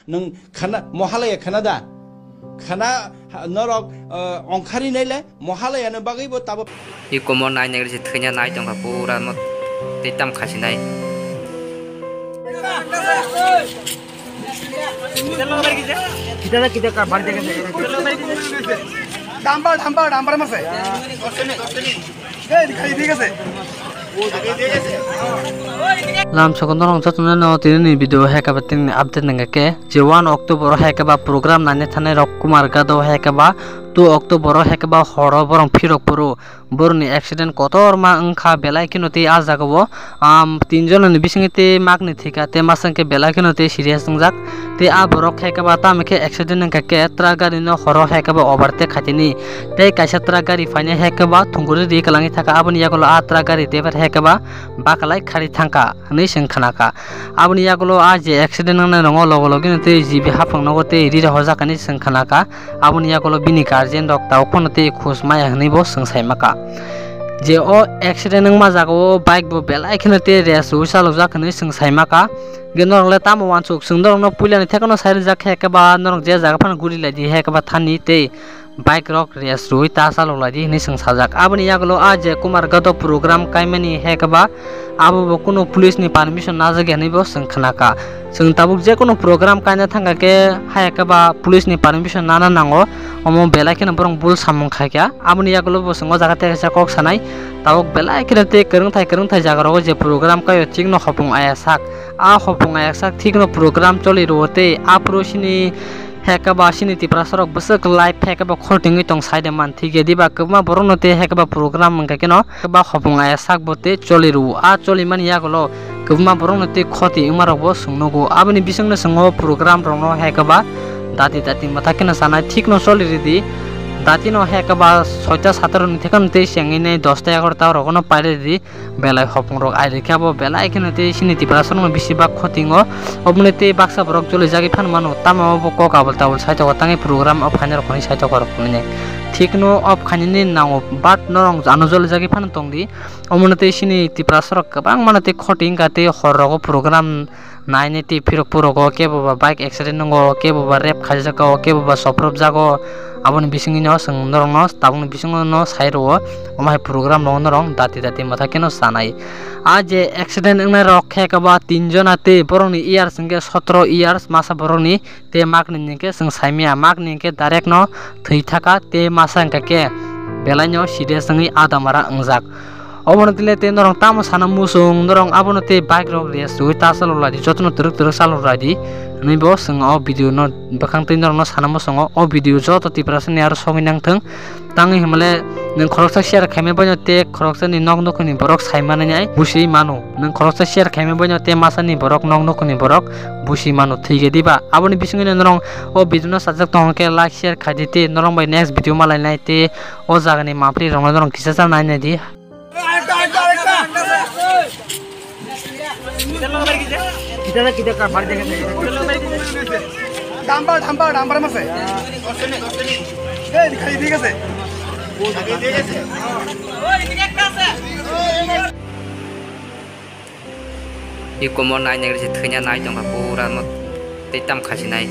nung khana mohalaya khana da khana norok ongkhari naile mohalaya no bagai bo tabo I komo nai negri se thenya nai tong ka pura no tetam khasi nai kita ka bar jaga dambar mase dikhai ঠিক আছে lam sakon rong chatuna no tini video heka batin update nangake je 1 October heka ba program nane thane rok kumar gado heka ba 2 October heka ba horo borong phirok puro borni accident kotor ma angkha belai kinote a jagabo tinjon ni bisingite magni thika te masangke belai kinote serious tungjak te a borok heka ba tamke accident nangake tra gari no horo heka ba overtake khatini te kaisa tra gari faine heka ba thunguri ri kalangi thaka aboni yagolo a tra gari tebar heka ba bakalai khari thangka nei sengkhanaka aboni yagolo a je accident nang rongo logo login te jibi hapang nogo te ri hojakani sengkhanaka aboni yagolo bini guardian rok taw khonote khusmaya hni bo sengsaimaka je o accident nang majago bike bo belai khinote race usalojak hni sengsaimaka genorle tamo wansuk sungdorong no puilani thekono sair jak heka ba norong je jaga phan guri ladi heka ba thani te bike rock race rui ta salo ladi ni sangsajak aboni yaglo a je kumar gato program kaimani heka ba abo bo kuno police ni permission na jage ni bo sengkhanaka seng tabuk je kuno program kaina thanga ke heka ba police ni permission na nango omo belai kena borong bul samung khakya aboni yaglo bo sengo jaga te sa kok sanai tabuk belai kena te kerung thai jaga ro je program kayo chingno hopung aya sak a hopung aya sak thikno program choli rote a prosini heka ba sini ti prasarok besek live heka ba khortingi tong side man thige diba kma borono te heka ba program mangka keno ba hopung aya sak bote choli ru a choli man yaglo kma borono te khoti umarok bo sungnogo aboni bisingno singo program rongno heka ba dati mata kena sana thikno choli ridi dati no heka ba 6-7 ni thekon te sengine 10-11 rogono paire di belai hopung rok ai rekhabo belai kena te sini ti prasarno bisi ba khotingo obne te baksa borok choli jagi phan mano tamo bo ko kabal tawul saito tangi program of khaner khoni saito korok ne thikno of khanini nango bat norong janu joli jagi phan tongdi obne te sini ti prasarok kabang manate khoting ka te horrogo program naine ti phirok purogo kebo ba bike accident ngo kebo ba rep khajako kebo ba soprop jago aboni bisingi no seng norong no tabung bisingo no sairo omai program no norong dati matha keno sanai aje accident ngne rok kheka ba 3 jona te boroni years nge 17 years masa boroni te magni nge seng saimia magni nge direct no thei thaka te masa ngke belaino side sangi adamara angjak obonotile te norong tamo sana musung norong abonote bike rok race rui ta salo ladi jotno turuk salo ladi ni bo sing o video no bakang tin norong no sana musongo o video joto ti prasen yar songi nang thang tangi himale nang khoroksa share khaime banyo te khoroksa ni nog nokni borok saimane nyai busi manu nang khoroksa share khaime banyo te masani borok nog nokni borok busi manu thige diba aboni bisingi norong o video no sajak tongke like share khadite norong by next video malai nai te o jagani mapri rong norong kisasa nai nai di kita ka bar jaga dambar mase dikhai ঠিক আছে I komo nai negri se thenya nai tong ka pura no tetam khasi nai